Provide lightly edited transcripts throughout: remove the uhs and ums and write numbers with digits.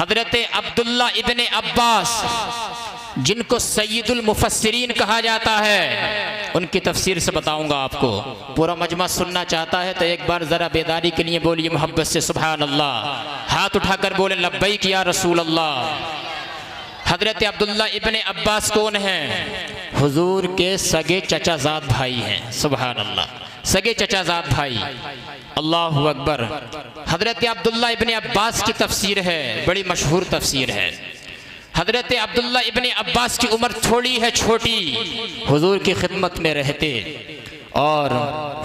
हजरत अब्दुल्ला इब्ने अब्बास जिनको सैयदुल मुफस्सिरीन कहा जाता है, उनकी तफसीर से बताऊंगा आपको। पूरा मजमा सुनना चाहता है तो एक बार ज़रा बेदारी के लिए बोलिए मोहब्बत से सुभान अल्लाह। हाथ उठाकर बोले लब्बैक या रसूल अल्लाह। हजरत अब्दुल्ला इब्ने अब्बास कौन हैं? हुजूर के सगे चचाजाद भाई हैं। सुभान अल्लाह, सगे चचाजाद भाई। अल्लाहु अकबर। हजरत अब्दुल्ला इब्ने अब्बास की तफसीर है, बड़ी मशहूर तफसीर है। हजरत अब्दुल्ला इब्ने अब्बास की उम्र थोड़ी है, छोटी, हुजूर की खिदमत में रहते और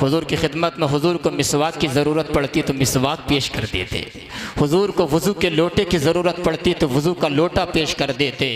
हुजूर की खिदमत में हुजूर को मिसवाक की ज़रूरत पड़ती तो मिसवाक पेश कर देते, हुजूर को वज़ू के लोटे की ज़रूरत पड़ती तो वज़ू का लोटा पेश कर देते।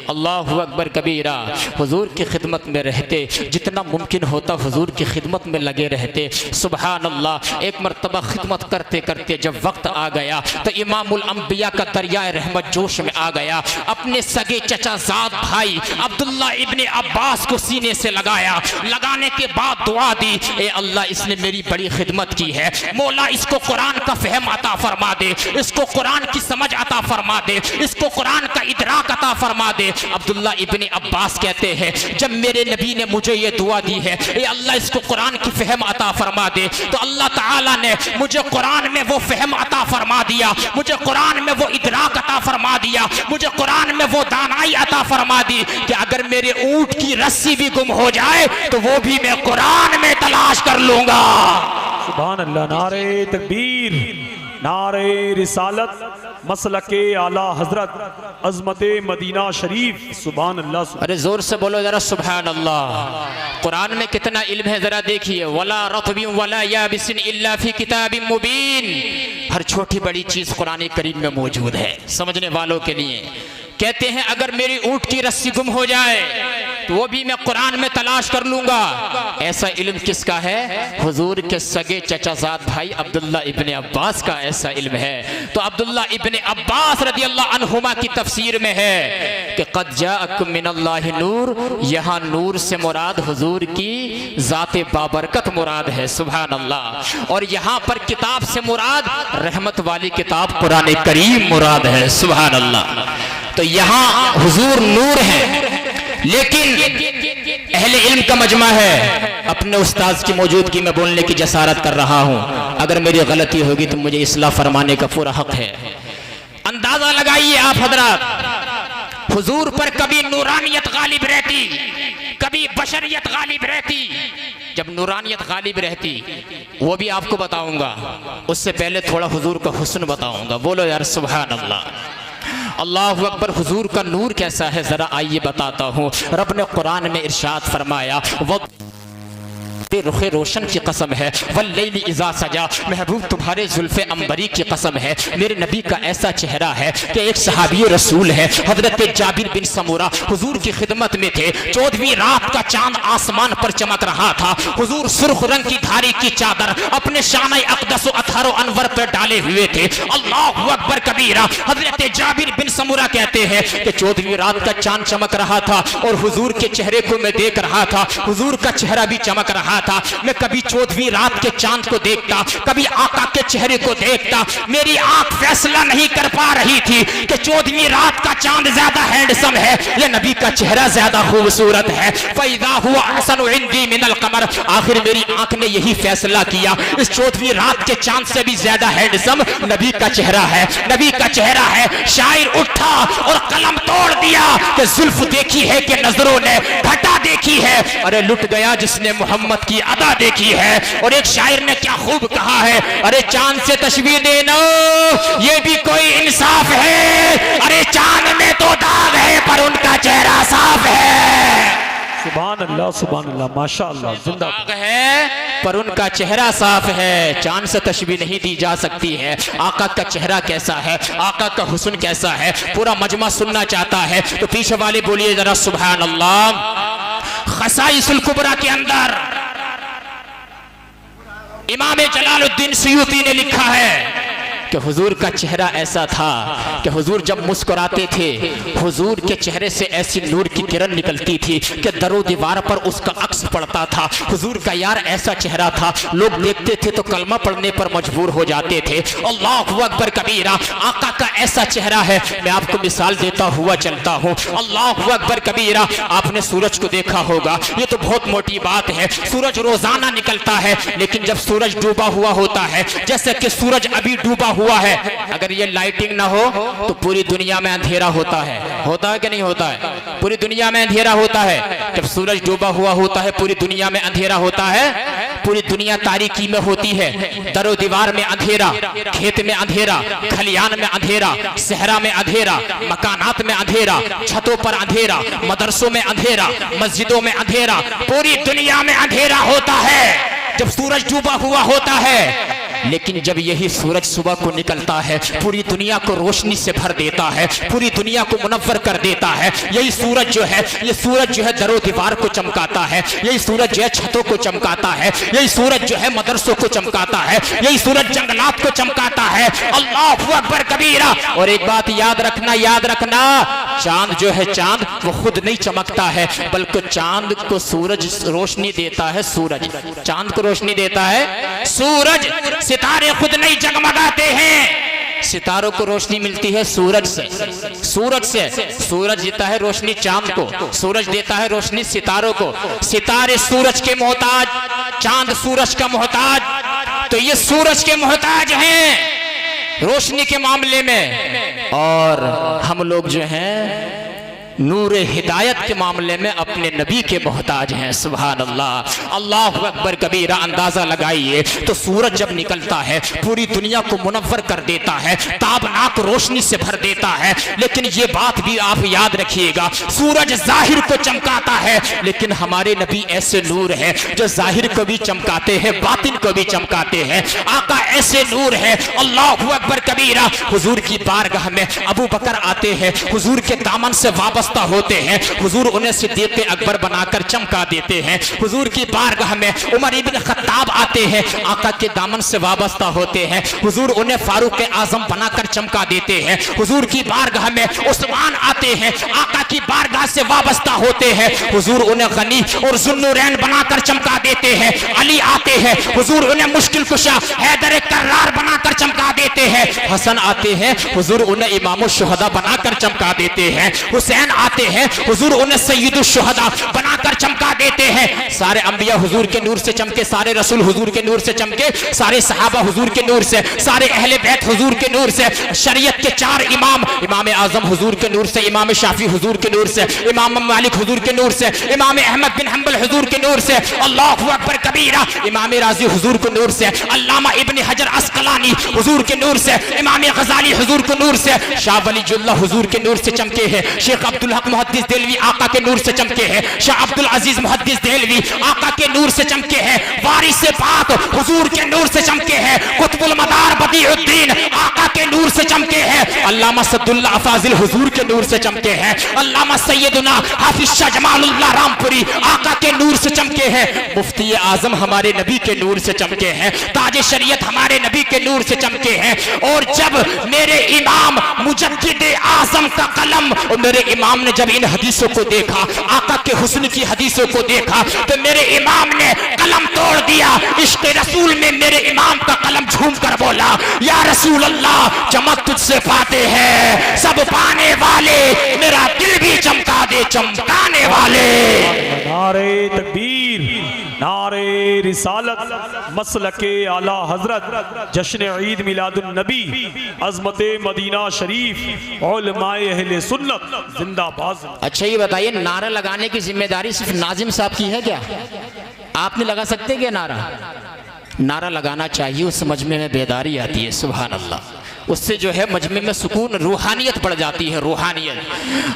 अल्लाहु अकबर कबीरा। हुजूर की खिदमत में रहते, जितना मुमकिन होता हुजूर की खिदमत में लगे रहते। सुबहान अल्लाह। एक मरतबा खिदमत करते करते जब वक्त आ गया तो इमामुल अंबिया का दरियाए रहमत जोश में आ गया। अपने सगे चचाजाद भाई अब्दुल्ला इब्ने अब्बास को सीने से लगाया। लगाने के बाद दुआ दी, ए अल्लाह इसने मेरी बड़ी खिदमत की है, मौला इसको कुरान का फहम अता फरमा दे, इसको कुरान की समझ अता फरमा दे, इसको कुरान का इदराक अता फरमा दे। अब्दुल्ला इब्ने अब्बास कहते हैं जब मेरे नबी ने मुझे ये दुआ दी है, ए अल्लाह इसको कुरान की फहम अता फरमा दे, तो अल्लाह ताला ने मुझे कुरान में वो फहम अता फरमा दिया, मुझे कुरान में वो इदराक अता फरमा दिया, मुझे कुरान में वो दानाई अता फरमा दी कि अगर मेरे ऊंट की रस्सी भी गुम हो जाए तो वो भी मैं कुरान में तलाश कर लूंगा। सुभान अल्लाह। नारे तकबीर, नारे रिसालत, मसलके आला हजरत, अजमते मदीना शरीफ। सुभान अल्लाह। अरे जोर से बोलो जरा सुभान अल्लाह। कुरान में कितना इल्म है जरा देखिए। वला रतबिन वला याबिसिन इल्ला फी किताबिन मुबीन। हर छोटी बड़ी चीज कुरान करीम में मौजूद है समझने वालों के लिए। कहते हैं अगर मेरी ऊंट की रस्सी गुम हो जाए तो वो भी मैं कुरान में तलाश कर लूंगा। ऐसा इल्म किसका है? हुजूर के सगे चचाजाद भाई अब्दुल्ला इब्ने अब्बास का ऐसा इल्म है। तो अब्दुल्ला इब्ने अब्बास रदियल्लाहु अन्हुमा की तफसीर में है कि क़द जाअकुम मिनल्लाहि नूर। यहाँ नूर से मुराद हुजूर की ज़ाते बाबरकत मुराद है। सुभान अल्लाह। और यहाँ पर किताब से मुराद रहमत वाली किताब कुरान करीम मुराद है। सुभान अल्लाह। तो यहाँ हुजूर नूर है, लेकिन अहले इल्म का मजमा है। अपने उस्ताद की मौजूदगी में बोलने की जसारत कर रहा हूँ, अगर मेरी गलती होगी तो मुझे इस्लाह फरमाने का पूरा हक है। अंदाजा लगाइए आप हजरात, हुजूर पर कभी नूरानियत गालिब रहती, कभी बशरियत गालिब रहती। जब नूरानियत गालिब रहती वो भी आपको बताऊंगा, उससे पहले थोड़ा हुजूर का हुस्न बताऊंगा। बोलो यार सुभान अल्लाह। अल्लाहु अकबर। हुजूर का नूर कैसा है जरा आइए बताता हूँ। रब ने कुरान में इरशाद फरमाया वो रुखे रोशन की कसम है, वल्लैली इज़ा सजा, महबूब तुम्हारे जुल्फ़े अंबरी की कसम है। मेरे नबी का ऐसा चेहरा है कि एक सहाबी रसूल है हजरत जाबिर बिन समूरा हुजूर की खिदमत में थे। 14वीं रात का चांद आसमान पर चमक रहा था। हुजूर सुर्ख रंग की धारी की चादर अपने शान अक़दस व अतहर अनवर पर डाले हुए थे। अल्लाहु अकबर कबीरा। हजरत जाबिर बिन समूरा कहते हैं कि 14वीं रात का चांद चमक रहा था और हुजूर के चेहरे को मैं देख रहा था। हुजूर का चेहरा भी चमक रहा था। मैं कभी 14वीं रात के चांद को देखता, कभी आका के चेहरे को देखता। मेरी आंख फैसला नहीं कर पा रही थी कि 14वीं रात का चांद ज्यादा हैंडसम है या नबी का चेहरा ज्यादा खूबसूरत है। फैदा हुआ हसन इंदी मिनल कमर। आखिर मेरी आंख ने यही फैसला किया, इस 14वीं रात के चांद से भी ज्यादा हैंडसम नबी का चेहरा है, नबी का चेहरा है। शायर उठा और कलम तोड़ दिया कि जुल्फ देखी है कि नजरों ने घटा देखी है। अरे लुट गया जिसने मोहम्मद की अदा देखी है। और एक शायर ने क्या खूब कहा है, अरे चांद से तशबीह देना ये भी कोई इंसाफ है। अरे चांद में तो दाग है पर उनका चेहरा साफ है। सुभान अल्लाह, सुभान अल्लाह, माशाअल्लाह। दाग है पर उनका चेहरा साफ है। चांद से तशबीह नहीं दी जा सकती है। आका का चेहरा कैसा है, आका का हुस्न कैसा है, पूरा मजमा सुनना चाहता है तो पीछे वाले बोलिए जरा सुभान अल्लाह। खसाइसुल कुबरा के अंदर इमाम जलालुद्दीन सुयूती ने लिखा है कि हुजूर का चेहरा ऐसा था कि हुजूर जब मुस्कुराते थे हुजूर के चेहरे से ऐसी नूर की किरण निकलती थी कि दरो दीवार पर उसका अक्स पड़ता था। हुजूर का यार ऐसा चेहरा था, लोग देखते थे तो कलमा पढ़ने पर मजबूर हो जाते थे। अल्लाहु अकबर कबीरा, आका का ऐसा चेहरा है। मैं आपको मिसाल देता हुआ चलता हूँ। अल्लाहु अकबर कबीरा, आपने सूरज को देखा होगा, ये तो बहुत मोटी बात है। सूरज रोजाना निकलता है, लेकिन जब सूरज डूबा हुआ होता है, जैसे कि सूरज अभी डूबा हुआ है, अगर ये लाइटिंग ना हो तो पूरी दुनिया में अंधेरा होता है कि नहीं होता है? पूरी दुनिया में अंधेरा होता है। जब सूरज डूबा हुआ होता है पूरी दुनिया में अंधेरा होता है, पूरी दुनिया तारीकी में होती है। दरो दीवार में अंधेरा, खेत में अंधेरा, खलियान में अंधेरा, सहरा में अंधेरा, मकानात में अंधेरा, छतों पर अंधेरा, मदरसों में अंधेरा, मस्जिदों में अंधेरा, पूरी दुनिया में अंधेरा होता है जब सूरज डूबा हुआ होता है। लेकिन जब यही सूरज सुबह को निकलता है पूरी दुनिया को रोशनी से भर देता है, पूरी दुनिया को मुनव्वर कर देता है। यही सूरज जो है, ये सूरज जो है दरो दीवार को चमकाता है, यही सूरज जो है छतों को चमकाता है, यही सूरज जो है मदरसों को चमकाता है, यही सूरज जंगलात को चमकाता है। अल्लाहु अकबर कबीरा। और एक बात याद रखना, चांद जो है, चांद वो खुद नहीं चमकता है, बल्कि चांद को सूरज रोशनी देता है। सूरज चांद को रोशनी देता है, सूरज। सितारे खुद नहीं जगमगाते हैं, सितारों को रोशनी मिलती है सूरज से। सूरज देता है रोशनी चांद को, सूरज देता है रोशनी सितारों को। सितारे सूरज के मोहताज, चांद सूरज का मोहताज। तो ये सूरज के मोहताज हैं रोशनी के मामले में, और हम लोग जो हैं नूर हिदायत के मामले में अपने नबी के मोहताज हैं। सुभान अल्लाह। अल्लाहु अकबर कबीरा। अंदाजा लगाइए तो सूरज जब निकलता है पूरी दुनिया को मुनव्वर कर देता है, ताबनाक रोशनी से भर देता है। लेकिन ये बात भी आप याद रखिएगा, सूरज जाहिर को चमकाता है, लेकिन हमारे नबी ऐसे नूर है जो जाहिर को भी चमकाते हैं, बातिन को भी चमकाते हैं। आका ऐसे नूर है। अल्लाहु अकबर कबीरा। हुजूर की बारगाह में अबू बकर आते हैं, हुजूर के दामन से वाबस्ता होते हैं, हुजूर उन्हें सिद्दीक़ अकबर बनाकर चमका देते हैं। हुजूर की बारगाह में उमर इब्न खत्ताब आते हैं, आका के दामन से वाबस्ता होते हैं, हुजूर उन्हें फारूक आजम बनाकर चमका देते हैं। हुजूर की बारगाह में उस्मान आते हैं, आका की बारगाह से वाबस्ता होते हैं, हुजूर उन्हें गनी और ज़ुन्नुरैन बनाकर चमका देते हैं। अली आते हैं, हुजूर उन्हें मुश्किल कुशा हैदर कर्रार बनाकर चमका देते हैं। हसन आते हैं, हुजूर उन्हें इमाम शुहदा बनाकर चमका देते हैं। हुसैन आते हैं, हुजूर उन्हें सैयदुल शुहदा बनाकर चमका देते हैं। सारे अंबिया हुजूर के नूर से चमके, सारे रसूल हुजूर के नूर से चमके, सारे सहाबा हुजूर के नूर से, सारे अहले बैत हुजूर के नूर से, शरीयत के चार इमाम, इमाम आजम हुजूर के नूर से, इमाम शाफी हुजूर के नूर से, इमाम मालिक हुजूर के नूर से, इमाम अहमद बिन हंबल हुजूर के नूर से, अल्लाहु अकबर कबीरा, इमाम राजी हुजूर के नूर से, अल्लामा इब्न हजर अस्कलानी हुजूर के नूर से, इमाम गजाली हुजूर के नूर से, शाह वलीजुल्लाह हुजूर के नूर से चमके हैं। शेख अब्दुल हक मुहद्दिस देलवी आका के नूर से चमके हैं। शाह अब्दुल अजीज मुहद्दिस देलवी आका के नूर से चमके हैं। वारिस पाक हुजूर के नूर से चमके हैं। कुतुबुल मदार बदीउद्दीन आका के नूर से चमके हैं। अल्लामा सद्दुल्लाह फाजिल हुजूर के नूर से चमके हैं। अल्लामा सैयदुना हाफिज शाह जमालुल्लाह रामपुरी आका के नूर से चमके हैं। मुफ्ती आजम हमारे नबी के नूर से चमके हैं। ताज शरीयत हमारे नबी के नूर से चमके हैं। और जब मेरे इमाम मुजद्दिद आजम का कलम, और मेरे इमाम ने जब इन हदीसों को देखा, आका के हुस्न की हदीसों को देखा, तो मेरे इमाम ने कलम तोड़ दिया। इश्क रसूल में मेरे इमाम का कलम झूम कर बोला, या रसूल अल्लाह, चमक तुझसे पाते हैं सब पाने वाले, मेरा दिल भी चमका दे चमकाने वाले। नारे तकबीर, नारे रिसालत, मसलके आला हजरत, जश्न ईद मिलादुन नबी, अज़मत मदीना शरीफ, उलमाए अहले सुन्नत जिंदाबाद। अच्छा ये बताइए, नारा लगाने की जिम्मेदारी सिर्फ नाजिम साहब की है क्या? आप नहीं लगा सकते क्या नारा? नारा लगाना चाहिए, उस समझ में बेदारी आती है। सुभान अल्लाह। उससे जो है मजमे में सुकून, रूहानियत बढ़ जाती है, रूहानियत।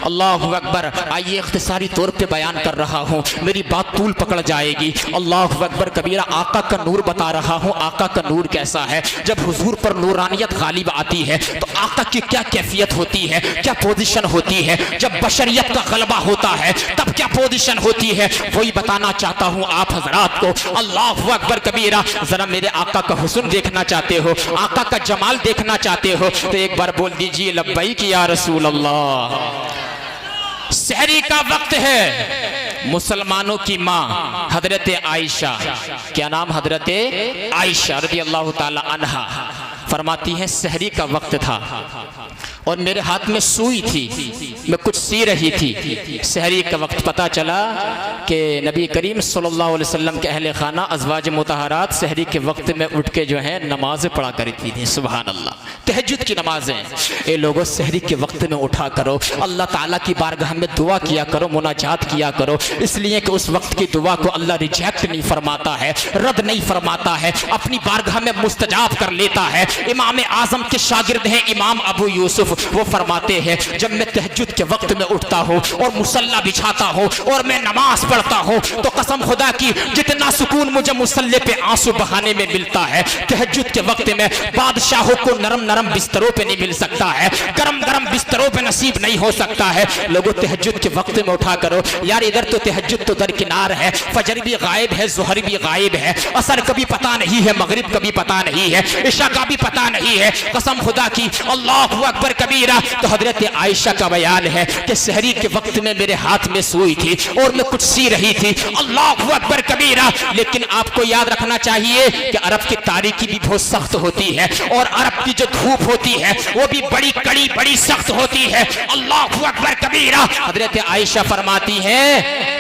अल्लाह अकबर। आइए इख्तिसारी तौर पे बयान कर रहा हूँ, मेरी बात तूल पकड़ जाएगी। अल्लाह अकबर कबीरा। आका का नूर बता रहा हूँ, आका का नूर कैसा है। जब हुजूर पर नूरानियत गालिब आती है तो आका की क्या कैफियत होती है, क्या पोजीशन होती है। जब बशरियत का गलबा होता है तब क्या पोजीशन होती है, वही बताना चाहता हूँ आप हजरात को। अल्लाह अकबर कबीरा। जरा मेरे आका का हुस्न देखना चाहते हो, आका का जमाल देखना चाहते हो तो एक बार बोल दीजिए लब्बैक या रसूल अल्लाह। सहरी का वक्त है, मुसलमानों की माँ हजरत आयशा, क्या नाम, हजरत आयशा रज़ी अल्लाह ताला अन्हा फरमाती हैं सहरी का वक्त था और मेरे हाथ में सुई थी, मैं कुछ सी रही थी। सहरी का वक्त पता चला कि नबी करीम सल्लल्लाहु अलैहि वसल्लम के अहले खाना अज़वाज मुतहरात सहरी के वक्त में उठ के जो है नमाज़ें पढ़ा करती थी। सुभान अल्लाह, तहज्जुद की नमाजें। ये लोगों सहरी के वक्त में उठा करो, अल्लाह ताला की बारगाह में दुआ किया करो, मुनाजात किया करो, इसलिए कि उस वक्त की दुआ को अल्लाह रिजेक्ट नहीं फरमाता है, रद्द नहीं फरमाता है, अपनी बारगाह में मुस्तजाब कर लेता है। इमाम आजम के शागिर्द हैं इमाम अबू यूसुफ, वो फरमाते हैं जब मैं तहज्जुद के वक्त में उठता हूँ और मुसल्ला बिछाता हूँ और मैं नमाज पढ़ता हूँ तो कसम खुदा की जितना सुकून मुझे मुसल्ले पे आंसू बहाने में मिलता है, तहज्जुद के वक्त में बादशाहों को नरम नरम बिस्तरों पे नहीं मिल सकता है, गरम गरम बिस्तरों पे नसीब नहीं हो सकता है। लोगों तहज्जुद के वक्त में उठा करो यार, इधर तो तहज्जुद तो दरकिनार है, फजर भी गायब है, ज़ोहर भी गायब है, असर कभी पता नहीं है, मगरिब कभी पता नहीं है, इशा का भी पता नहीं है, कसम खुदा की। अल्लाहु अकबर कबीरा। तो हजरत आयशा का बयान है कि सहरी के वक्त में मेरे हाथ में सुई थी और मैं कुछ सी रही थी। अल्लाहु अकबर कबीरा। लेकिन आपको याद रखना चाहिए कि अरब की तारीकी भी बहुत सख्त होती है और अरब की जो धूप होती है वो भी बड़ी कड़ी, बड़ी सख्त होती है। अल्लाहु अकबर कबीरा। हजरत आयशा फरमाती है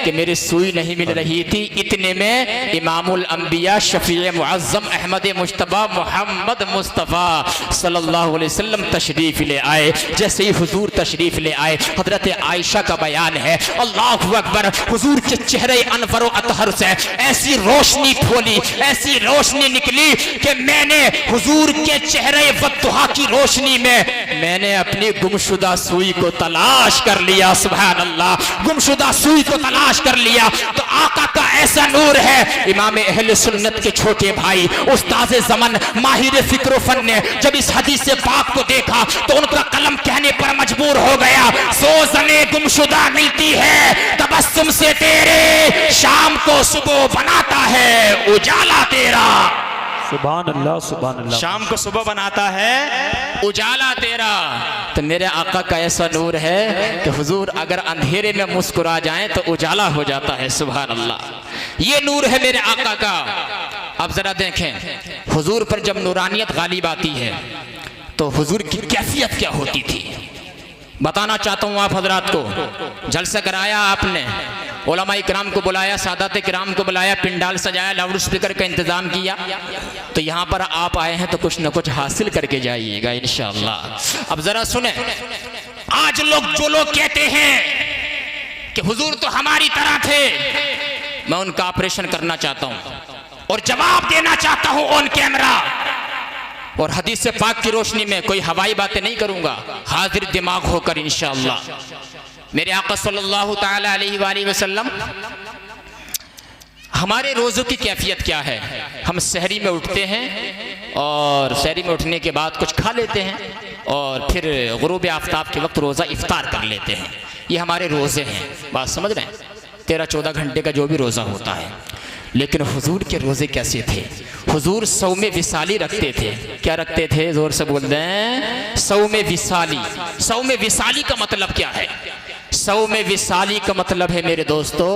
कि मेरी सुई नहीं मिल रही थी, इतने में इमामुल अंबिया शफीए मुअज्जम अहमद मुज्तबा मोहम्मद मुस्तफ़ा सल्लल्लाहु अलैहि वसल्लम तशरीफ ले आए। जैसे ही हुजूर तशरीफ ले आए, हजरत आयशा का बयान है अल्लाहु अकबर, हुजूर के चेहरे अनवर अतहर से ऐसी रोशनी खोली, ऐसी रोशनी निकली कि मैंने हुजूर के चेहरे वद्दुहा की रोशनी में मैंने अपनी गुमशुदा सुई को तलाश कर लिया। सुभान अल्लाह, गुमशुदा सुई को तलाश कर लिया। तो आका का ऐसा नूर है। इमाम अहले सुन्नत के छोटे भाई उस्ताद ज़मान माहिर फिक्र फन ने जब इस हदीस पाक को देखा तो उनका कलम कहने पर मजबूर हो गया। सोज़ने गुमशुदा मिलती है तबस्सुम से तेरे, शाम को सुबह बनाता है उजाला तेरा। सुभान अल्लाह, सुभान अल्लाह। शाम को सुबह बनाता है उजाला तेरा। तो मेरे आका का ऐसा नूर है कि हुजूर अगर अंधेरे में मुस्कुरा जाएं तो उजाला हो जाता है। सुभान अल्लाह, ये नूर है मेरे आका का। अब जरा देखें हुजूर पर जब नूरानियत गालिब आती है तो हुजूर की कैफियत क्या होती थी, बताना चाहता हूँ आप हजरात को। जलसा कराया आपने, उलमा इकराम को बुलाया, सादात किराम को बुलाया, पिंडाल सजाया, लाउड स्पीकर का इंतजाम किया, तो यहाँ पर आप आए हैं तो कुछ न कुछ हासिल करके जाइएगा इंशाअल्लाह। अब जरा सुने, आज जो लोग कहते हैं कि हुजूर तो हमारी तरह थे, मैं उनका ऑपरेशन करना चाहता हूँ और जवाब देना चाहता हूँ ऑन कैमरा और हदीस से पाक की रोशनी में। कोई हवाई बातें नहीं करूंगा, हाजिर दिमाग होकर इंशाअल्लाह। मेरे आका सल्लल्लाहु ताला अलैहि वसल्लम, हमारे रोज़ों की कैफियत क्या है। हम सहरी में उठते हैं और सहरी में उठने के बाद कुछ खा लेते हैं और फिर गुरूब आफ्ताब के वक्त रोज़ा इफ्तार कर लेते हैं। ये हमारे रोज़े हैं, बात समझ रहे हैं, 13-14 घंटे का जो भी रोज़ा होता है। लेकिन हुजूर के रोज़े कैसे थे? हुजूर सौमे विसाली रखते थे। क्या रखते थे? जोर से बोल दें, सौमे विसाली। सौमे विसाली का मतलब क्या है? सौमे विसाली का मतलब है मेरे दोस्तों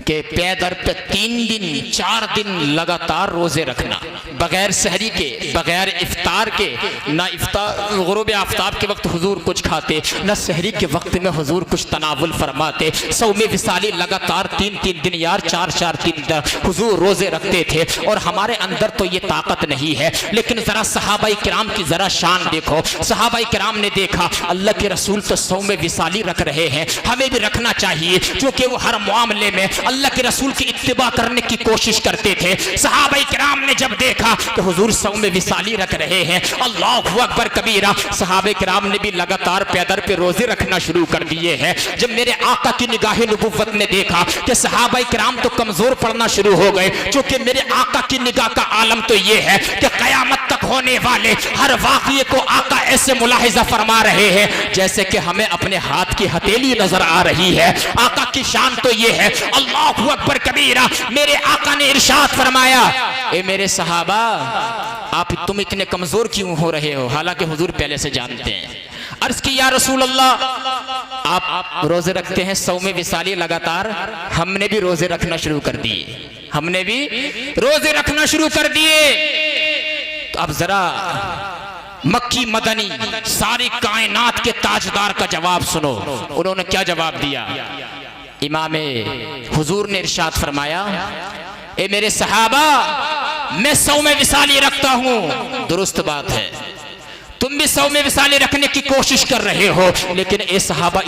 कि पैदर पे 3 दिन 4 दिन लगातार रोजे रखना, बगैर सहरी के, बगैर इफ्तार के। ना इफ्तार गुरूब आफ्ताब के वक्त हुजूर कुछ खाते, ना सहरी के वक्त में हुजूर कुछ तनावुल फरमाते। सौमे विसाली लगातार 3-3 दिन यार, 4-4 दिन हुजूर रोजे रखते थे। और हमारे अंदर तो ये ताकत नहीं है। लेकिन जरा सहाबाई किराम की जरा शान देखो। सहाबाई किराम ने देखा अल्लाह के रसूल तो सौमे विसाली रख रहे हैं, हमें भी रखना चाहिए, क्योंकि वो हर मामले में अल्लाह के रसूल की इत्तिबा करने की कोशिश करते थे। सहाबा किराम ने जब देखा कि हुजूर सौम विसाली रख रहे हैं, अल्लाहु अकबर कबीरा, सहाबा किराम ने भी लगातार पैदर पे रोजे रखना शुरू कर दिए हैं। जब मेरे आका की निगाह नबुव्वत ने देखा कि सहाबा किराम तो कमजोर पड़ना शुरू हो गए, क्योंकि मेरे आका की निगाह का आलम तो ये है कि कयामत तक होने वाले हर वाक़ये को आका ऐसे मुलाहिजा फरमा रहे हैं जैसे कि हमें अपने हाथ की हथेली नजर आ रही है। आका की शान तो ये है, अल्लाहु अकबर कबीरा। मेरे आका ने इरशाद फरमाया, ए मेरे सहाबा, आप तुम इतने कमजोर क्यों हो रहे हो? हालांकि हुजूर पहले से जानते हैं। अर्ज की या रसूल अल्लाह, आप रोजे रखते हैं सौम विसाली लगातार, हमने भी रोजे रखना शुरू कर दिए, हमने भी रोजे रखना शुरू कर दिए। तो अब जरा मक्की मदनी सारी कायनात के ताजदार का जवाब सुनो। उन्होंने क्या जवाब दिया? इमाम हुजूर ने इरशाद फरमाया, ए मेरे सहाबा, मैं सौम विसाली रखता हूं। दुरुस्त बात है, तुम भी सौम विसाली रखने की कोशिश कर रहे हो, लेकिन ए सहाबा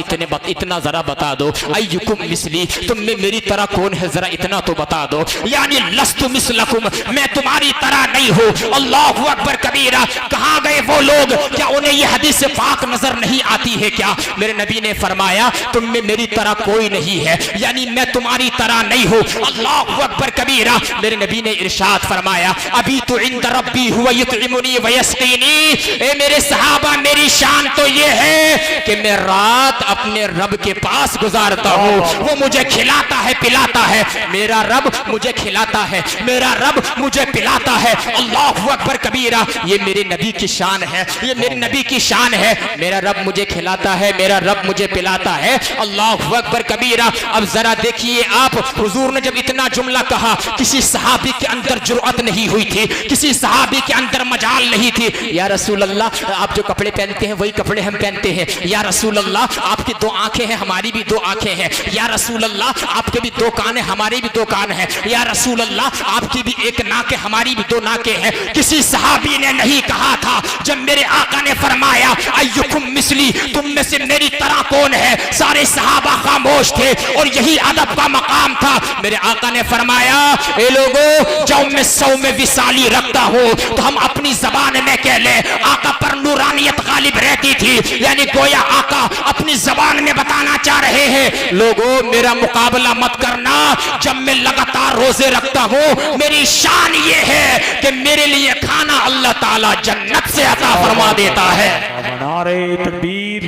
इतना जरा बता दो, अय्युकुम मिसली, तुम में मेरी तरह कौन है, जरा इतना तो बता दो। यानी लस्तु मिसलकुम, मैं तुम्हारी तरह नहीं हूं। अल्लाहु अकबर कबीरा। कहां गए वो लोग? क्या उन्हें यह हदीस पाक नजर नहीं आती है क्या? मेरे नबी ने फरमाया, तुम में मेरी तरह कोई नहीं है, यानी मैं तुम्हारी तरह नहीं हूं। अल्लाहु अकबर कबीरा। मेरे नबी ने इरशाद फरमाया, अभी तो इंद रब्बी हुवा युतइमुनी व यस्कीनी। मेरे सहाबा, मेरी शान तो ये है कि मैं रात अपने रब के पास गुजारता हूँ, वो मुझे खिलाता है पिलाता है। मेरा रब मुझे खिलाता है, मेरा रब मुझे पिलाता है। अल्लाहु अकबर कबीरा। ये मेरे नबी की शान है, ये मेरे नबी की शान है। मेरा रब मुझे खिलाता है, मेरा रब मुझे पिलाता है। अल्लाहु अकबर कबीरा। अब जरा देखिए आप, हुजूर ने जब इतना जुमला कहा, किसी सहाबी के अंदर जुर्अत नहीं हुई थी, किसी सहाबी के अंदर मजाल नहीं थी। या रसूल अल्लाह, आप जो कपड़े पहनते हैं वही कपड़े हम पहनते हैं। या रसूल अल्लाह, आपकी दो आंखें हैं, हमारी भी दो आंखें हैं। या रसूल अल्लाह, आपके भी दो कान हैं, हमारी भी दो कान हैं। या रसूल अल्लाह, आपकी भी एक नाक है, हमारी भी दो नाकें हैं। किसी सहाबी ने नहीं कहा था। जब मेरे आका ने फरमाया, अय्युकुम मिसली, तुम में से मेरी तरह कौन है, सारे सहाबा खामोश थे और यही अदब का मकाम था। मेरे आका ने फरमाया, ए लोगों, जब मैं सौम विसाली रखता हूं तो हम अपनी जबान में कह ले, आका पर नूरानियत गालिब रहती थी, यानी गोया आका अपनी जबान में बताना चाह रहे हैं, लोगों मेरा मुकाबला मत करना। जब मैं लगातार रोजे रखता हूं, मेरी शान ये है कि मेरे लिए खाना अल्लाह ताला जन्नत से अता फरमा देता है। नारे तकबीर,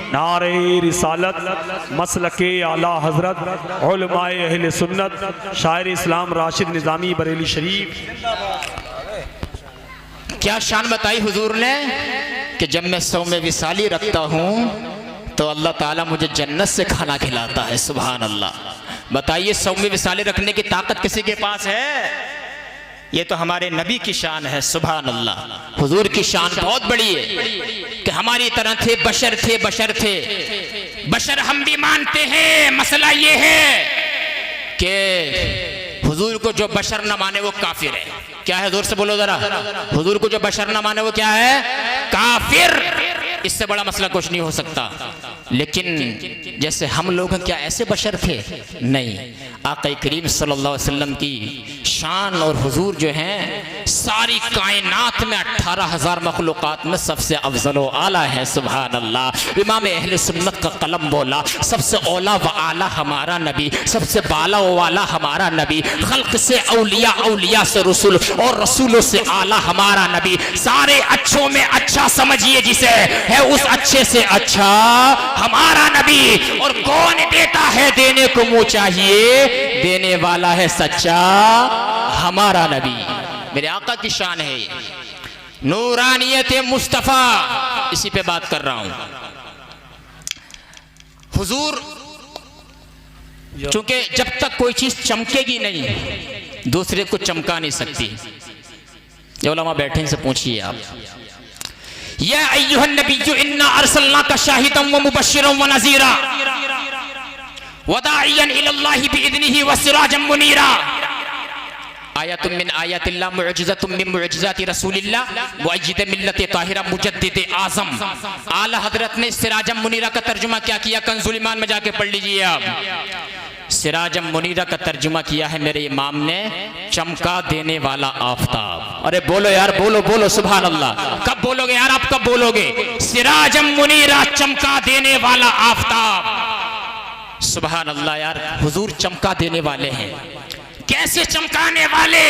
नारे रिसालत, मसलके आला हजरत, उलमाए अहले सुन्नत, शायर इस्लाम राशिद निज़ामी बरेली शरीफ। क्या शान बताई हुजूर ने कि जब मैं सौम विसाली रखता हूं तो अल्लाह ताला मुझे जन्नत से खाना खिलाता है। सुभान अल्लाह। बताइए, सौम विसाली रखने की ताकत किसी के पास है? ये तो हमारे नबी की शान है। सुभान अल्लाह। हुजूर की शान बहुत बड़ी है कि हमारी तरह थे, बशर थे, बशर थे, बशर हम भी मानते हैं। मसला ये है कि हुजूर को जो बशर न माने वो काफिर है। क्या है? जोर से बोलो जरा। हुजूर को जो बशर न माने वो क्या है? काफिर। इससे बड़ा मसला कुछ नहीं हो सकता। लेकिन जैसे हम लोग हैं, क्या ऐसे बशर थे? नहीं। आका करीम सल्लल्लाहु अलैहि वसल्लम की शान और हुजूर जो हैं सारी कायनात में 18,000 मखलूक़ात में सबसे अफजल व आला है। सुभान अल्लाह। इमाम अहले सुन्नत का कलम बोला, सबसे औला व आला हमारा नबी, सबसे बाला व वाला हमारा नबी, खल्क से औलिया, औलिया से रसूल और रसूलों से आला हमारा नबी। सारे अच्छों में अच्छा समझिए जिसे, है उस अच्छे से अच्छा हमारा नबी। और कौन देता है? देने को मुंह चाहिए, देने वाला है सच्चा हमारा नबी। मेरे आका की शान है नूरानियत मुस्तफा। इसी पे बात कर रहा हूं। हुजूर, चूंकि जब तक कोई चीज चमकेगी नहीं, दूसरे को चमका नहीं सकती। ये उलमा बैठे, इनसे पूछिए आप। या अय्युहन नबिय्यु इन्ना अरसलनाका शाहिदन व मुबश्शिरन व नज़ीरा व दाइयन इलल्लाहि बिइज़निहि व सिराजन मुनीरा। आयतुम मिन आयातिल्लाह मुअज्जिज़तुम मिन मुअज्जिज़ाति रसूलिल्लाह मुअय्यिद मिल्लत ताहिरा मुजद्दिद आज़म। आला हजरत ने सिराजम मुनीरा का तर्जुमा क्या किया? कंजुल ईमान में जाके पढ़ लीजिए आप। सिराजम मुनीरा का तर्जुमा किया है मेरे इमाम ने, चमका देने वाला आफताब। अरे बोलो यार, बोलो बोलो सुभान अल्लाह। कब बोलोगे यार, आप कब बोलोगे? सिराजम मुनीरा, चमका देने वाला आफताब। सुभान अल्लाह यार, हुजूर चमका देने वाले हैं। कैसे चमकाने वाले,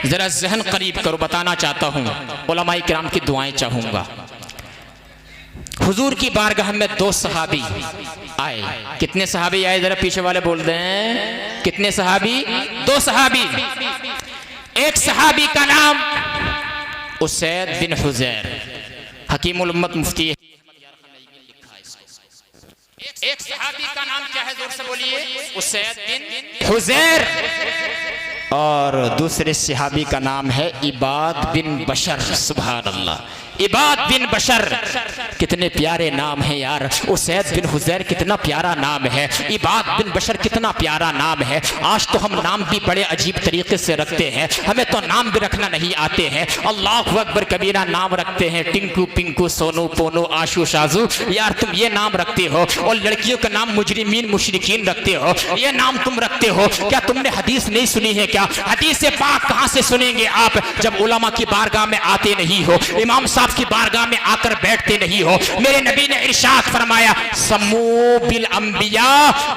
जरा जहन करीब करो, बताना चाहता हूं। उलमाए किराम की दुआएं चाहूंगा। हुजूर की बारगाह में 2 सहाबी आए। कितने सहाबी आए, जरा पीछे वाले बोल दें, कितने सहाबी? 2 सहाबी। एक सहाबी का नाम उसैद बिन हुजैर, हकीमुल उम्मत मुफ्ती। एक सहाबी का नाम क्या है, जोर से बोलिए? उसैद बिन हुजैर। और दूसरे सहाबी का नाम है इबाद बिन बशर। सुभान अल्लाह, इबाद बिन बशर। कितने प्यारे नाम है यार। उसैद बिन हुजैर कितना प्यारा नाम है, इबाद बिन बशर कितना प्यारा नाम है। आज तो हम नाम भी बड़े अजीब तरीके से रखते हैं, हमें तो नाम भी रखना नहीं आते हैं। अल्लाहु अकबर कबीरा नाम रखते हैं, टिंकू पिंकू सोनू पोनू आशू शाजू। यार तुम ये नाम रखते हो, और लड़कियों का नाम मुजरिमीन मुशरिकीन रखते हो, ये नाम तुम रखते हो। क्या तुमने हदीस नहीं सुनी है क्या? हदीस पाक कहां से सुनेंगे आप, जब उलमा की बारगाह में आते नहीं हो, इमाम साहब की बारगाह में आकर बैठते नहीं हो। मेरे नबी ने इरशाद फरमाया, सम्मू बिल अंबिया,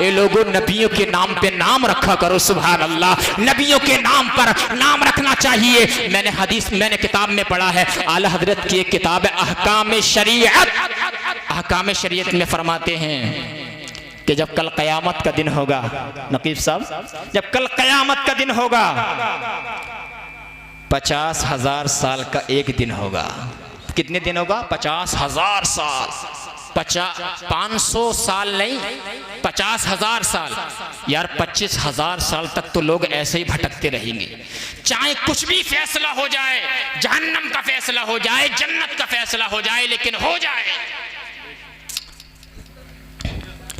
ये लोगों नबियों के नाम पे नाम रखा करो। सुभान अल्लाह, नबियों के नाम पर नाम रखना चाहिए। मैंने किताब में पढ़ा है, आला हजरत की एक किताब है अहकाम शरीयत। अहकाम शरीयत में फरमाते हैं कि जब कल कयामत का दिन होगा, नकीब साहब, जब कल कयामत का दिन होगा, 50,000 साल का एक दिन होगा। कितने दिन होगा? 50,000 साल। 500 साल नहीं, 50,000 साल। यार 25,000 साल तक तो लोग ऐसे ही भटकते रहेंगे। चाहे कुछ भी फैसला हो जाए, जहन्नम का फैसला हो जाए, जन्नत का फैसला हो जाए, लेकिन हो जाए,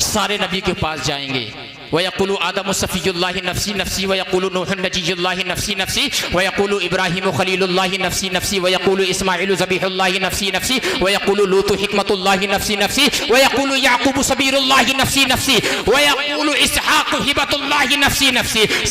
सारे नबी के पास जाएंगे। वयकुलु आदम सफ़ीयुल्लाहि नफ़्सी नफ़्सी, वयकुलु नूह नजीयुल्लाहि नफ़्सी नफ़्सी, वयकुलु इब्राहीम खलीलुल्लाहि नफ़्सी नफ़्सी, वयकुलु इस्माइल ज़बीहुल्लाहि नफ़्सी नफ़्सी, वयकुलु लूत हिकमतुल्लाहि नफ़्सी नफ़्सी, वयकुलु याकूब सबीरुल्लाहि नफ़्सी नफ़्सी, वयकुलु इसहाक़ हिबतुल्लाहि नफ़्सी नफ़्सी।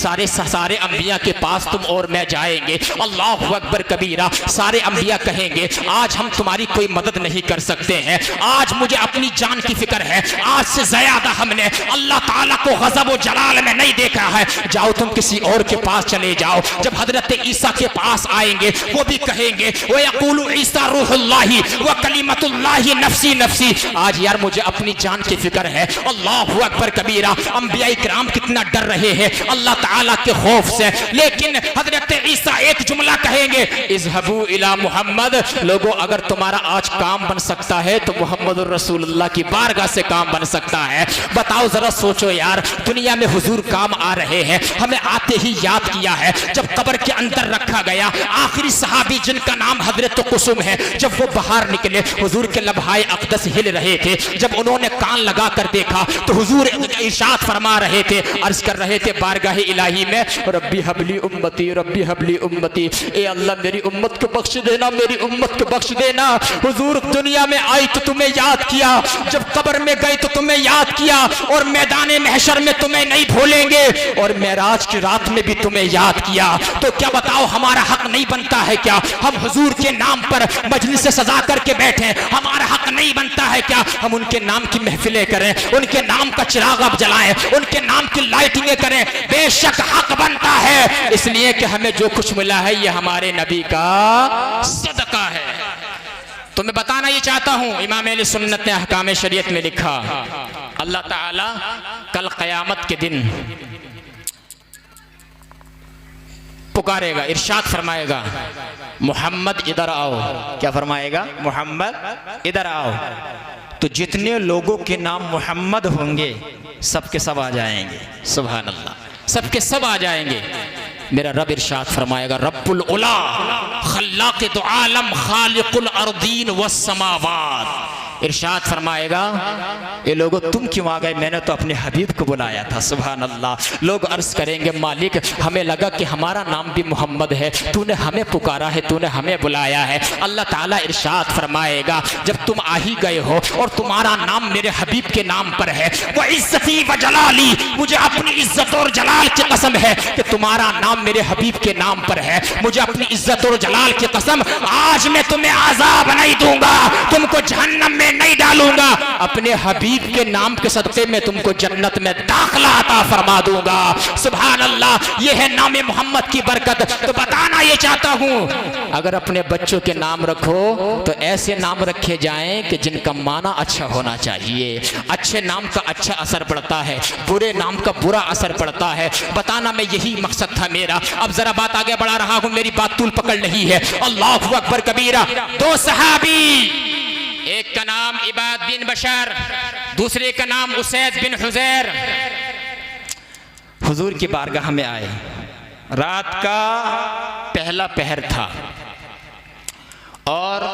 सारे अंबिया के पास तुम और मैं जाएंगे। अल्लाहु अकबर कबीरा। सारे अंबिया कहेंगे, आज हम तुम्हारी कोई मदद नहीं कर सकते हैं, आज मुझे अपनी जान की फिक्र है, आज से ज्यादा हमने अल्लाह ताला को गज़ब व जलाल में नहीं देखा है, जाओ तुम किसी और के पास चले जाओ। जब हजरत ईसा के पास आएंगे, वो भी कहेंगे, वो यक़ूलु ईसा रूहुल्लाहि व कलिमतुल्लाहि नफ़्सी नफ़्सी। आज यार मुझे अपनी जान की फिक्र है। अल्लाहु अकबर कबीरा। अंबिया इकराम कितना डर रहे हैं अल्लाह ताला के खौफ से, लेकिन हजरत ईसा एक जुमला कहेंगे, इज़हबू इला मुहम्मद। लोगों, अगर तुम्हारा आज काम बन सकता है तो मुहम्मद रसूलुल्लाह की बारगाह से काम बन सकता है। बताओ जरा, सोचो यार, दुनिया में हुजूर काम आ रहे हैं, हमें आते ही याद किया है। जब कब्र के अंदर रखा गया, आखिरी सहाबी जिनका नाम हजरत कुसुम है, जब वो बाहर निकले, हुजूर के लम्हाए अक़दस हिल रहे थे। जब उन्होंने कान लगा कर देखा तो हुजूर इरशाद फरमा रहे थे, अर्ज कर रहे थे बारगाह इलाही में, रब्बी हबली उम्मती, रब्बी हबली उम्मती। ए अल्लाह मेरी उम्मत को बख्श देना, मेरी उम्मत को बख्श देना। हुजूर दुनिया में आई तो तुम्हें याद किया, जब कब्र में गए तो तुम्हें याद किया, और मैदान महशर में तुम्हें नहीं भूलेंगे, और मेराज की रात में भी तुम्हें याद किया। तो क्या बताओ, हमारा हक नहीं बनता है क्या? हम हुजूर के नाम पर मजलिस से सजा करके बैठे, हमारा हक नहीं बनता है क्या? हम उनके नाम की महफिलें करें, उनके नाम का चिराग अब जलाएं, उनके नाम की लाइटिंगें करें। बेशक हक बनता है, इसलिए कि हमें जो कुछ मिला है ये हमारे नबी का सदका है। तो मैं बताना ये चाहता हूं, इमाम अहले सुन्नत ने अहकाम शरीयत में लिखा, अल्लाह ताला कल क़यामत के दिन पुकारेगा, इरशाद फरमाएगा, मोहम्मद इधर आओ। क्या फरमाएगा? मोहम्मद इधर आओ। तो जितने लोगों के नाम मोहम्मद होंगे सबके सब आ जाएंगे। सुभान अल्लाह, सबके सब आ जाएंगे। मेरा रब इरशाद फरमाएगा, रब्बुल उला खल्लाक़ दो आलम खालिकुल अर्दीन वस समावात। इरशाद फरमाएगा, ये लोगों तुम क्यों आ गए, मैंने तो अपने हबीब को बुलाया था। सुभान अल्लाह। लोग अर्ज करेंगे, मालिक हमें लगा कि हमारा नाम भी मोहम्मद है, तूने हमें पुकारा है, तूने हमें बुलाया है। अल्लाह ताला इरशाद फरमाएगा, जब तुम आ ही गए हो और तुम्हारा नाम मेरे हबीब के नाम पर है, वो इज्जती व जलाली, मुझे अपनी इज्जत और जलाल की कसम है कि तुम्हारा नाम मेरे हबीब के नाम पर है, मुझे अपनी इज्जत और जलाल की कसम, आज मैं तुम्हें आजाब नहीं दूंगा, तुमको जहन्नम में नहीं डालूंगा, अपने हबीब के नाम के सदक़े में तुमको जन्नत में दाखिला अता फरमा दूंगा। सुभान अल्लाह। ये है नाम मोहम्मद की बरकत। तो बताना ये चाहता हूं, अगर अपने बच्चों के नाम रखो तो ऐसे नाम रखे जाएं कि जिनका माना अच्छा होना चाहिए। अच्छे नाम का अच्छा असर पड़ता है, बुरे नाम का बुरा असर पड़ता है। बताना मैं यही मकसद था मेरा। अब जरा बात आगे बढ़ा रहा हूं, मेरी बात तूल पकड़ नहीं है। अल्लाहु अकबर कबीरा। दो सहाबी, एक का नाम इबाद बिन बशर, दूसरे का नाम उसैद बिन हुजैर, हुजूर की बारगाह में आए। रात का पहला पहर था और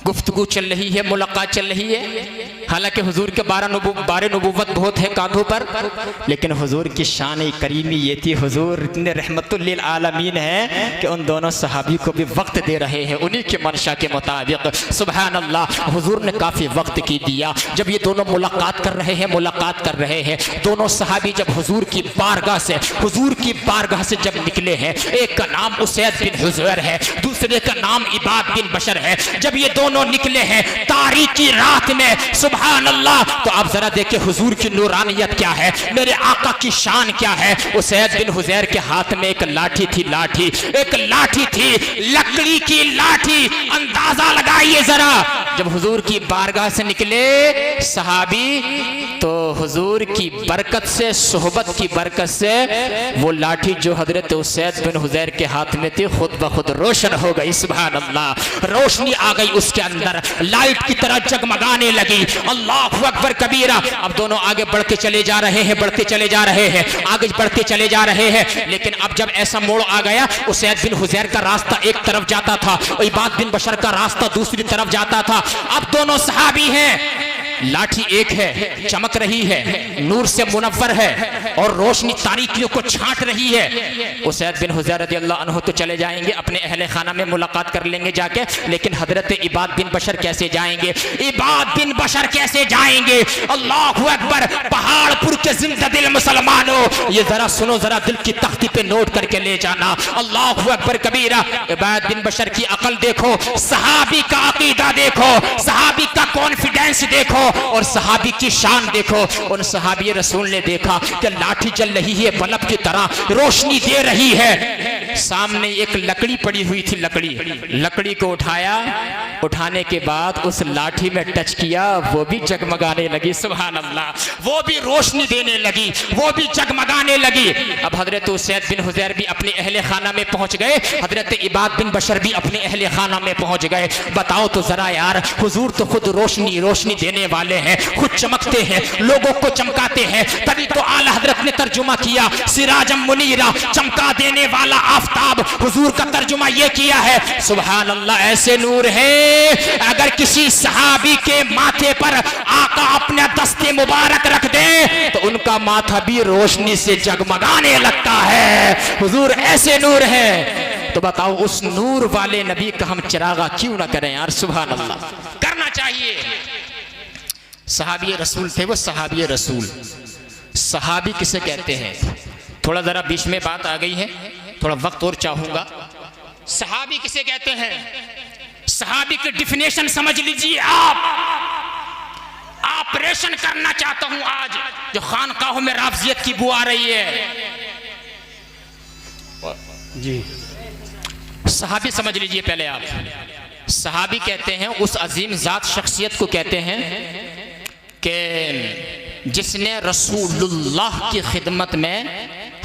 गुफ्तगू चल रही है, मुलाकात चल रही है। हालांकि हुजूर के बारह नबूवत बहुत है कांधों पर, लेकिन हुजूर की शान करीमी ये थी, हुजूर इतने रहमतुल लिल आलमीन है कि उन दोनों सहाबी को भी वक्त दे रहे हैं उन्हीं के मंशा के मुताबिक। सुभान अल्लाह। हुजूर ने काफ़ी वक्त की दिया। जब ये दोनों मुलाकात कर रहे हैं, दोनों सहाबी जब हुजूर की बारगाह से जब निकले हैं, एक का नाम उसैद बिन हुजैर है, दूसरे का नाम इबाद बिन बशर है। जब ये दोनों निकले हैं तारीकी रात में, सुभान अल्लाह, तो आप जरा देखिए हुजूर की नूरानियत क्या है, मेरे आका की शान क्या है। उसैद बिन हुजैर के हाथ में एक लाठी थी, लकड़ी की लाठी। अंदाजा लगाइए जरा, जब हुजूर की बारगाह से निकले सहाबी, तो हुजूर की बरकत से, सोहबत की बरकत से वो लाठी जो हजरत उसैद बिन हुजैर के हाथ में थी खुद ब खुद रोशन हो गई। सुभान अल्लाह। रोशनी आ गई उसके अंदर, लाइट की तरह जगमगाने लगी। अल्लाहु अकबर कबीरा। अब दोनों आगे बढ़ के चले जा रहे हैं, आगे बढ़ते चले जा रहे हैं। लेकिन अब जब ऐसा मोड़ आ गया, उसैद बिन हुजैर का रास्ता एक तरफ जाता था, इबाद बिन बशर का रास्ता दूसरी तरफ जाता था। अब दोनों सहाबी हैं, लाठी एक है, चमक रही है, नूर से मुनव्वर है और रोशनी तारीकियों को छांट रही है। उसैद बिन हुजैर रज़ियल्लाहु अन्हु तो चले जाएंगे, अपने अहले खाना में मुलाकात कर लेंगे जाके, लेकिन हजरत इबाद बिन बशर कैसे जाएंगे? अल्लाहु अकबर। पहाड़पुर के जिंदा दिल मुसलमानों, ये जरा सुनो, जरा दिल की तख्ती पे नोट करके ले जाना। अल्लाहु अकबर कबीरा। इबाद बिन बशर की अकल देखो, सहाबी का अकीदा देखो, सहाबी का कॉन्फिडेंस देखो और सहाबी की शान देखो। उन सहाबी रसूल ने देखा कि लाठी जल रही है, बल्ब की तरह रोशनी दे रही है। सामने एक लकड़ी पड़ी हुई थी, लकड़ी को उठाया, उठाने के बाद उस लाठी में टच किया, वो भी जगमगाने लगी। सुभान अल्लाह। वो भी रोशनी देने लगी, वो भी जगमगाने लगी। अब हजरत उसैद बिन हुजैर भी अपने अहले खाना में पहुंच गए, हजरत इबाद बिन बशर भी अपने अहले खाना में पहुंच गए। बताओ तो जरा यार, हुजूर तो खुद रोशनी देने वाले हैं, खुद चमकते हैं, लोगों को चमकाते हैं। तभी तो आला हजरत ने तर्जुमा किया, सिराजम मुनीरा, चमका देने वाला आफताब। हुजूर का तर्जुमा ये किया है, सुभान अल्लाह। ऐसे नूर है, अगर किसी सहाबी के माथे पर आका अपना दस्ते मुबारक रख दे तो उनका माथा भी रोशनी से जगमगाने लगता है। हुजूर ऐसे नूर है, तो बताओ उस नूर वाले नबी का हम चिरागा क्यों ना करें यार? सुभान अल्लाह, करना चाहिए। सहाबी रसूल थे वो, सहाबी रसूल। सहाबी किसे कहते हैं? थोड़ा जरा बीच में बात आ गई है, थोड़ा वक्त और चाहूंगा। सहाबी किसे कहते हैं? सहाबी की डिफिनेशन समझ लीजिए आप। ऑपरेशन करना चाहता हूं आज, जो खानकाहों में राफजियत की बू आ रही है जी, सहाबी समझ लीजिए पहले आप। सहाबी कहते हैं उस अजीम जात शख्सियत को कहते हैं कि जिसने रसूलुल्लाह की खिदमत में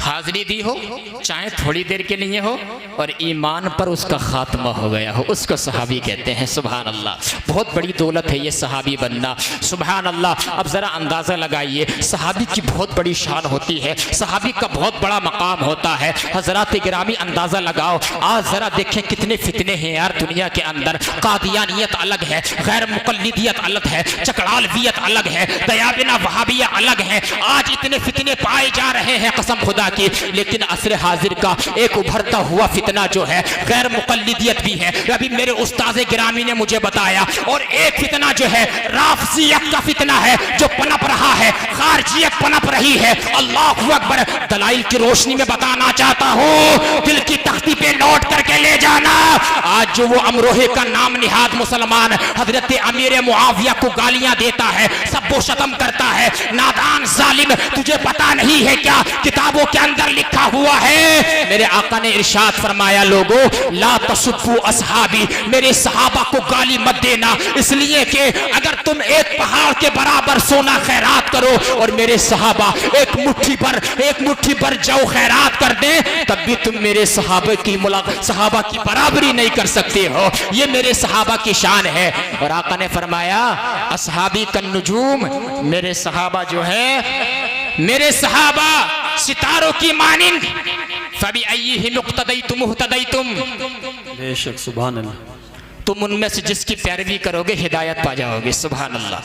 हाजिरी दी हो, चाहे थोड़ी देर के लिए हो, और ईमान पर उसका खात्मा हो गया हो, उसको सहाबी कहते हैं। सुभान अल्लाह, बहुत बड़ी दौलत है ये सहाबी बनना। सुभान अल्लाह। अब ज़रा अंदाज़ा लगाइए, सहाबी की बहुत बड़ी शान होती है, सहाबी का बहुत बड़ा मकाम होता है। हज़रात गिरामी अंदाज़ा लगाओ, आज ज़रा देखें कितने फितने हैं यार दुनिया के अंदर। कादियानियत अलग है, गैर मुक़ल्लिदियत अलग है, चकड़ालवियत अलग है, दयाबिना वहाबिया अलग है। आज इतने फितने पाए जा रहे हैं कसम खुदा की, लेकिन असर हाजिर का एक उभरता हुआ फितना जो है गैर मुक़ल्लिदियत भी है। अभी मेरे उस्ताद गिरामी ने मुझे बताया। और एक फितना जो है राफ़ज़ियत का फितना है जो पनप रहा है, खारजियत पनप रही है। अल्लाहु अकबर। दलाइल की रोशनी में बताना चाहता हूँ, दिल की तख्ती पे नोट करके ले जाना। आज जो वो अमरोहे का नाम निहाद मुसलमान हजरत अमीर मुआविया को गालियां देता है, सबको शतम करता है, नादान जालिम, तुझे पता नहीं है क्या किताबों के अंदर लिखा हुआ है। मेरे आका ने इरशाद फरमाया, लोगों ला तसुब्बु असहाबी, मेरे सहाबा को गाली मत देना, इसलिए कि अगर तुम एक पहाड़ के बराबर सोना खैरात करो और मेरे सहाबा एक मुट्ठी पर जौ खैरात कर दे, तब भी तुम मेरे सहाबा की बराबरी नहीं कर सकते हो। ये मेरे सहाबा की शान है। और आका ने फरमाया, असहाबी कन्नुजूम, मेरे सहाबा जो है, मेरे सहाबा सितारों की मानिंद, फबी अय्यिहिम मुक्तदैतुम मुहतदैतुम, बेशक सुभान अल्लाह, तुम उनमें से जिसकी पैरवी करोगे हिदायत पा जाओगे। सुभान अल्लाह।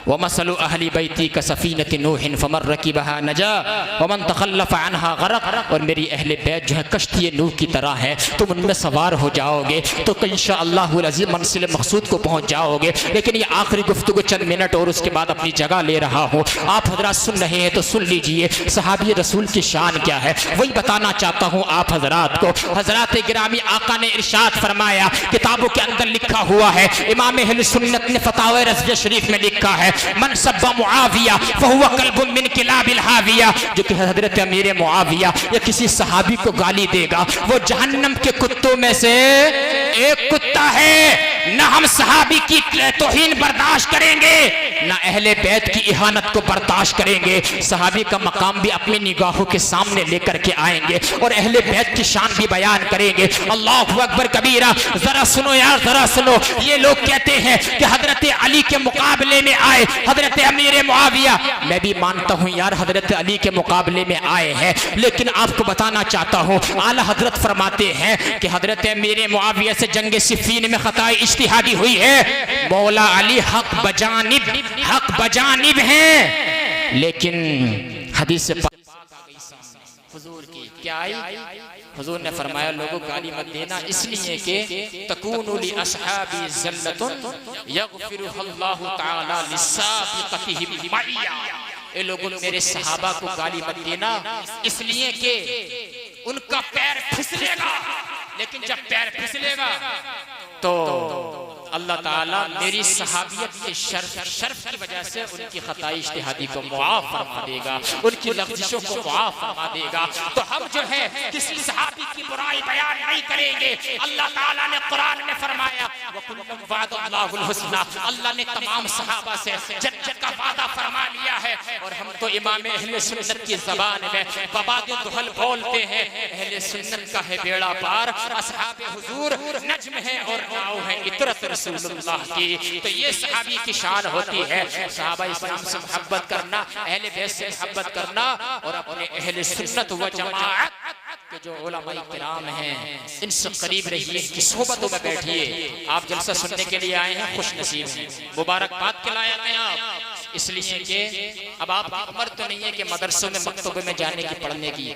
वमसलु अहली बैती का सफ़ीनत नूहिन फमन रकिबहा नजा वमन तखल्लफ़ अन्हा गरक़। और मेरी अहले बैत जो है कश्ती नूह की तरह है, तुम उनमें सवार हो जाओगे तो इंशाअल्लाहुल अज़ीज़ मंसिल मक़सूद को पहुँच जाओगे। लेकिन ये आखिरी गुफ्तगू चंद मिनट और उसके बाद अपनी जगह ले रहा हूँ। आप हज़रात सुन रहे हैं तो सुन लीजिए, सहाबी रसूल की शान क्या है वही बताना चाहता हूँ आप हज़रात को। हज़रात गिरामी आका ने इरशाद फरमाया, किताबों के अंदर लिखा हुआ है, इमाम अहले सुन्नत ने फतावा रज़विया शरीफ में लिखा है, मन सब्बा मुआविया फहुवा कल्बुम मिन किलाबिल हाविया, जो कि हजरत अमीर मुआविया या किसी सहाबी को गाली देगा वो जहन्नम के कुत्तों में से एक कुत्ता है। न हम सहाबी की तौहीन बर्दाश्त करेंगे, न अहले बैत की इहानत को बर्दाश्त करेंगे। सहाबी का मकाम भी अपनी निगाहों के सामने लेकर के आएंगे और अहले बैत की शान भी बयान करेंगे। अल्लाहु अकबर कबीरा। जरा सुनो यार, जरा सुनो। ये लोग कहते हैं कि हजरत अली के मुकाबले में आए हजरत अमीर मुआविया। मैं भी मानता हूँ यार हजरत अली के मुकाबले में आए हैं, लेकिन आपको बताना चाहता हूँ आला हजरत फरमाते हैं कि हजरत अमीर मुआविया से जंग सिफ़ीन में खताए इज्तिहादी हुई है। मौला अली हक बजानिब हैं, लेकिन हदीस से हुजूर की क्या आई? हुजूर ने फरमाया, लोगों गाली मत देना इसलिए कि तकूनु लि अस्हाबी ज़ल्लतुन यग़फिरुहल्लाहु तआला लिसाबिक़तिहिम मइया। ए लोगों मेरे सहाबा को गाली मत देना इसलिए कि उनका पैर फिसलेगा, लेकिन जब पैर फिसलेगा तो अल्लाह ताला मेरी सहाबियत के शर्फ की वजह से उनकी खताई इज्तिहादी को मुआफ फरमा देगा, उनकी लफ्ज़िशों को मुआफ फरमा देगा। तो हम जो है किसी सहाबी की बुराई बयान नहीं करेंगे। अल्लाह ताला ने कुरान में फरमाया, वकुल्लुम वअदल्लाहुल हुस्ना, अल्लाह ने तमाम सहाबा से जन्नत का वादा फरमा लिया है। और हम तो इमाम अहले सुन्नत की ज़बान में बबाद दुहल बोलते हैं, अहले सुन्नत का है बेड़ा पार, असहाबे हुजूर नज्म है और नाव है इतरत रसूलुल्लाह की। तो ये सहाबी की शान होती है, सहाबा इस्लाम से मोहब्बत करना, अहले बैत से मोहब्बत करना और अपने अहले सुन्नत व जमाअत के जो उलमाए किराम हैं इनसे करीब रहिए, इनकी सोहबतों में बैठिए। आप जलसा सुनने के लिए आए हैं, खुश नसीब हैं, मुबारकबाद के लायक हैं आप, इसलिए कि अब आपकी उम्र तो नहीं है कि मदरसों में मकतबे में जाने की पढ़ने की,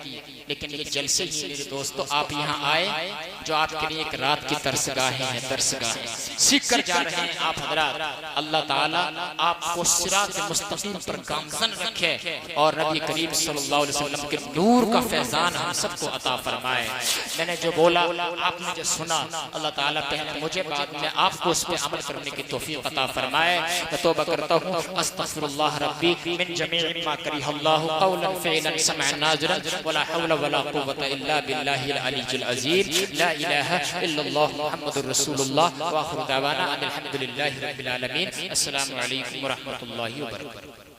लेकिन ये जलसे ही मेरे दोस्तों आप यहाँ आए जो आपके लिए एक रात की दरसगाहें हैं, दरसगाहें सीख कर जा रहे हैं आप हजरात। अल्लाह ताला आपको सिरात मुस्तकीम पर गामज़न रखे और नबी करीम सल्लल्लाहु अलैहि वसल्लम के नूर का फैजान हम सबको अता फरमाए। मैंने जो बोला आपने जो सुना, अल्लाह ताला पहले मुझे बाद में आपको उस पर अमल करने की तौफीक अता फरमाए। मैं तौबा करता हूँ, अस्तग़फिरुल्लाह रब्बी मिन जमीइ मा करिहल्लाहु कौलन फ़िअलन समअन नाज़िरन वला हौला वला कुव्वता इल्ला बिल्लाहिल अलिय्यिल अज़ीम। ला इलाहा इल्लल्लाह मुहम्मदुर रसूलुल्लाह व आखिरु दावाना अनिल हम्दुलिल्लाहि रब्बिल आलमीन। अस्सलामु अलैकुम व रहमतुल्लाहि व बरकातुहू।